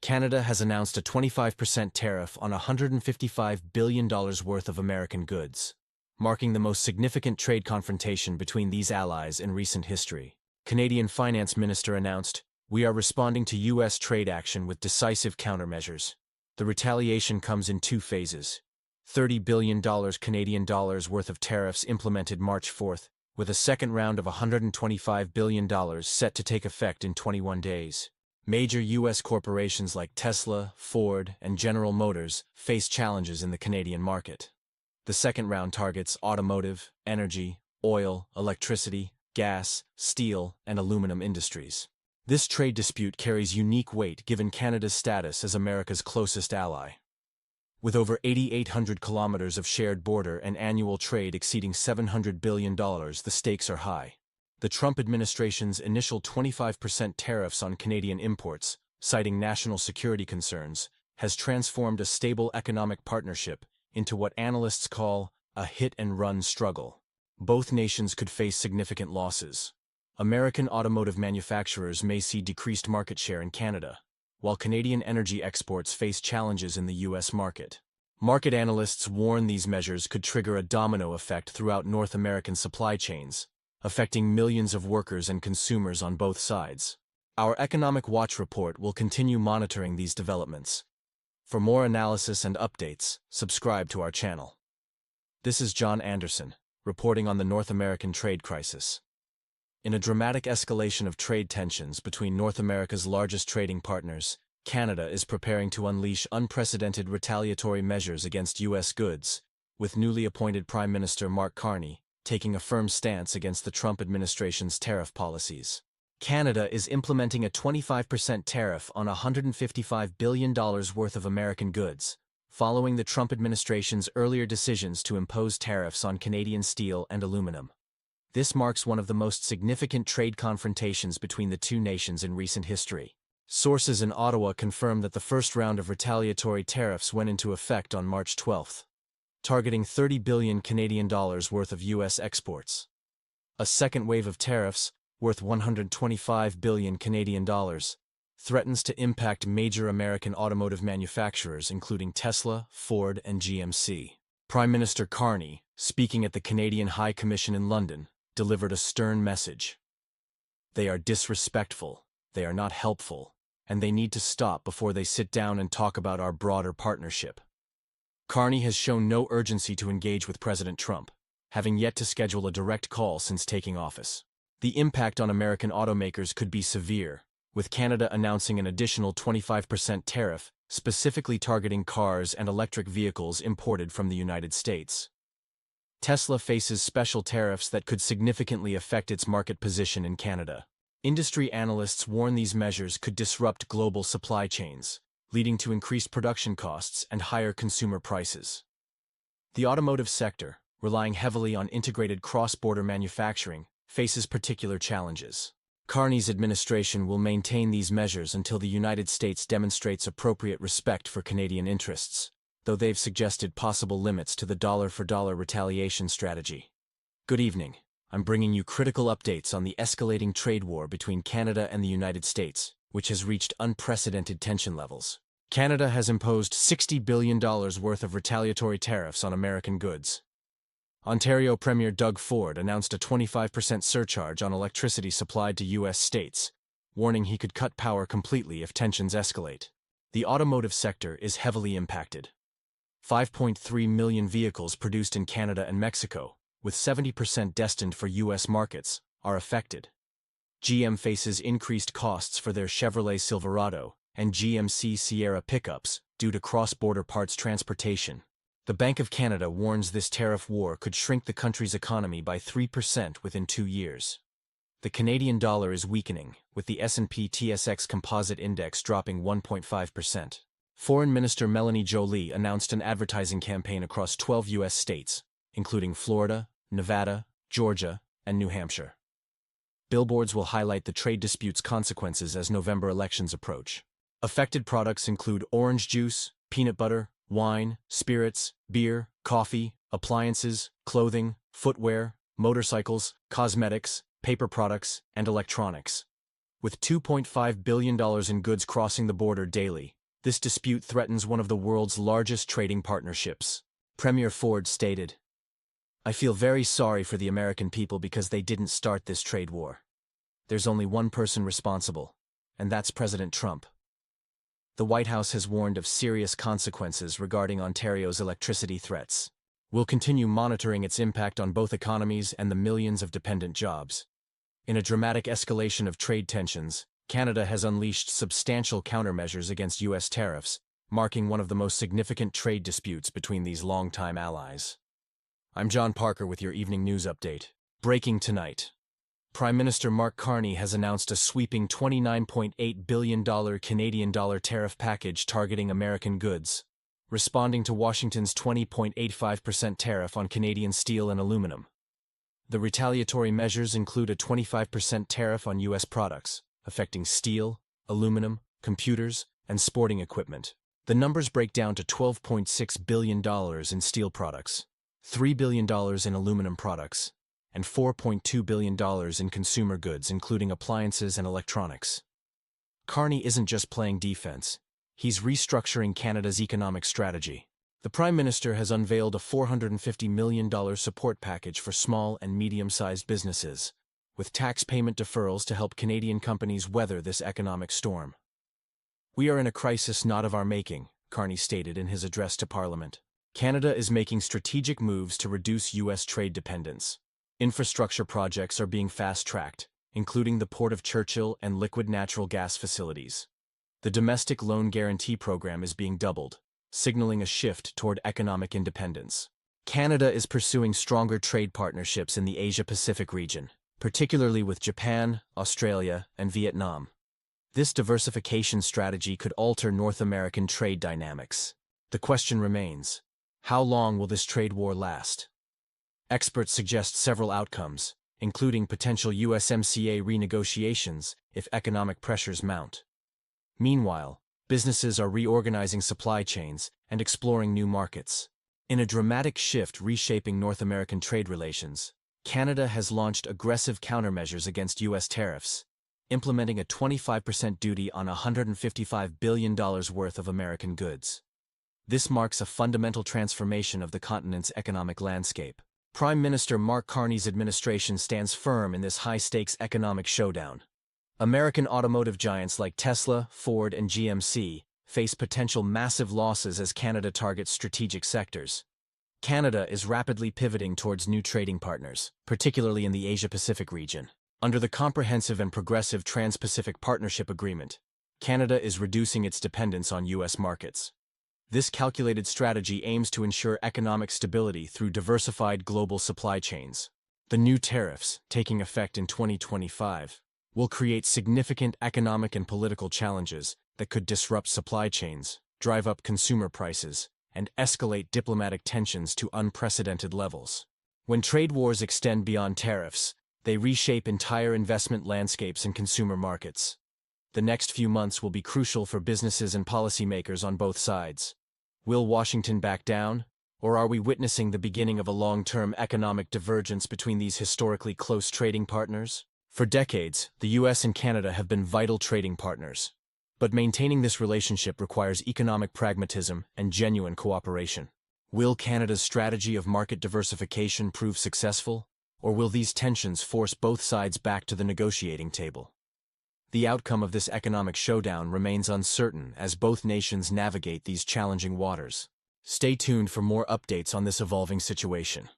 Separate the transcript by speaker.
Speaker 1: Canada has announced a 25% tariff on $155 billion worth of American goods, marking the most significant trade confrontation between these allies in recent history. Canadian Finance Minister announced, "We are responding to U.S. trade action with decisive countermeasures." The retaliation comes in two phases. $30 billion Canadian dollars worth of tariffs implemented March 4th, with a second round of $125 billion set to take effect in 21 days. Major U.S. corporations like Tesla, Ford, and General Motors face challenges in the Canadian market. The second round targets automotive, energy, oil, electricity, gas, steel, and aluminum industries. This trade dispute carries unique weight given Canada's status as America's closest ally. With over 8,800 kilometers of shared border and annual trade exceeding $700 billion, the stakes are high. The Trump administration's initial 25% tariffs on Canadian imports, citing national security concerns, has transformed a stable economic partnership into what analysts call a hit-and-run struggle. Both nations could face significant losses. American automotive manufacturers may see decreased market share in Canada, while Canadian energy exports face challenges in the U.S. market. Market analysts warn these measures could trigger a domino effect throughout North American supply chains, affecting millions of workers and consumers on both sides. Our Economic Watch report will continue monitoring these developments. For more analysis and updates, subscribe to our channel. This is John Anderson, reporting on the North American trade crisis. In a dramatic escalation of trade tensions between North America's largest trading partners, Canada is preparing to unleash unprecedented retaliatory measures against U.S. goods, with newly appointed Prime Minister Mark Carney taking a firm stance against the Trump administration's tariff policies. Canada is implementing a 25% tariff on $155 billion worth of American goods, following the Trump administration's earlier decisions to impose tariffs on Canadian steel and aluminum. This marks one of the most significant trade confrontations between the two nations in recent history. Sources in Ottawa confirm that the first round of retaliatory tariffs went into effect on March 12, targeting $30 billion Canadian dollars worth of U.S. exports. A second wave of tariffs, worth $125 billion Canadian dollars, threatens to impact major American automotive manufacturers including Tesla, Ford, and GMC. Prime Minister Carney, speaking at the Canadian High Commission in London, delivered a stern message. They are disrespectful, they are not helpful, and they need to stop before they sit down and talk about our broader partnership. Carney has shown no urgency to engage with President Trump, having yet to schedule a direct call since taking office. The impact on American automakers could be severe, with Canada announcing an additional 25% tariff specifically targeting cars and electric vehicles imported from the United States. Tesla faces special tariffs that could significantly affect its market position in Canada. Industry analysts warn these measures could disrupt global supply chains, leading to increased production costs and higher consumer prices. The automotive sector, relying heavily on integrated cross-border manufacturing, faces particular challenges. Carney's administration will maintain these measures until the United States demonstrates appropriate respect for Canadian interests, though they've suggested possible limits to the dollar-for-dollar retaliation strategy. Good evening. I'm bringing you critical updates on the escalating trade war between Canada and the United States, which has reached unprecedented tension levels. Canada has imposed $60 billion worth of retaliatory tariffs on American goods. Ontario Premier Doug Ford announced a 25% surcharge on electricity supplied to U.S. states, warning he could cut power completely if tensions escalate. The automotive sector is heavily impacted. 5.3 million vehicles produced in Canada and Mexico, with 70% destined for U.S. markets, are affected. GM faces increased costs for their Chevrolet Silverado and GMC Sierra pickups due to cross-border parts transportation. The Bank of Canada warns this tariff war could shrink the country's economy by 3% within 2 years. The Canadian dollar is weakening, with the S&P/TSX Composite Index dropping 1.5%. Foreign Minister Melanie Joly announced an advertising campaign across 12 U.S. states, including Florida, Nevada, Georgia, and New Hampshire. Billboards will highlight the trade dispute's consequences as November elections approach. Affected products include orange juice, peanut butter, wine, spirits, beer, coffee, appliances, clothing, footwear, motorcycles, cosmetics, paper products, and electronics. With $2.5 billion in goods crossing the border daily, this dispute threatens one of the world's largest trading partnerships. Premier Ford stated, "I feel very sorry for the American people because they didn't start this trade war. There's only one person responsible, and that's President Trump." The White House has warned of serious consequences regarding Ontario's electricity threats. We'll continue monitoring its impact on both economies and the millions of dependent jobs. In a dramatic escalation of trade tensions, Canada has unleashed substantial countermeasures against U.S. tariffs, marking one of the most significant trade disputes between these longtime allies. I'm John Parker with your evening news update. Breaking tonight. Prime Minister Mark Carney has announced a sweeping $29.8 billion Canadian dollar tariff package targeting American goods, responding to Washington's 20.85% tariff on Canadian steel and aluminum. The retaliatory measures include a 25% tariff on U.S. products, affecting steel, aluminum, computers, and sporting equipment. The numbers break down to $12.6 billion in steel products, $3 billion in aluminum products, and $4.2 billion in consumer goods, including appliances and electronics. Carney isn't just playing defense, he's restructuring Canada's economic strategy. The Prime Minister has unveiled a $450 million support package for small and medium-sized businesses, with tax payment deferrals to help Canadian companies weather this economic storm. "We are in a crisis not of our making," Carney stated in his address to Parliament. "Canada is making strategic moves to reduce U.S. trade dependence. Infrastructure projects are being fast-tracked, including the Port of Churchill and liquid natural gas facilities. The domestic loan guarantee program is being doubled, signaling a shift toward economic independence. Canada is pursuing stronger trade partnerships in the Asia-Pacific region, particularly with Japan, Australia, and Vietnam. This diversification strategy could alter North American trade dynamics. The question remains, how long will this trade war last?" Experts suggest several outcomes, including potential USMCA renegotiations if economic pressures mount. Meanwhile, businesses are reorganizing supply chains and exploring new markets. In a dramatic shift reshaping North American trade relations, Canada has launched aggressive countermeasures against U.S. tariffs, implementing a 25% duty on $155 billion worth of American goods. This marks a fundamental transformation of the continent's economic landscape. Prime Minister Mark Carney's administration stands firm in this high-stakes economic showdown. American automotive giants like Tesla, Ford, and GMC face potential massive losses as Canada targets strategic sectors. Canada is rapidly pivoting towards new trading partners, particularly in the Asia-Pacific region. Under the Comprehensive and Progressive Trans-Pacific Partnership Agreement, Canada is reducing its dependence on U.S. markets. This calculated strategy aims to ensure economic stability through diversified global supply chains. The new tariffs, taking effect in 2025, will create significant economic and political challenges that could disrupt supply chains, drive up consumer prices, and escalate diplomatic tensions to unprecedented levels. When trade wars extend beyond tariffs, they reshape entire investment landscapes and consumer markets. The next few months will be crucial for businesses and policymakers on both sides. Will Washington back down, or are we witnessing the beginning of a long-term economic divergence between these historically close trading partners? For decades, the U.S. and Canada have been vital trading partners. But maintaining this relationship requires economic pragmatism and genuine cooperation. Will Canada's strategy of market diversification prove successful, or will these tensions force both sides back to the negotiating table? The outcome of this economic showdown remains uncertain as both nations navigate these challenging waters. Stay tuned for more updates on this evolving situation.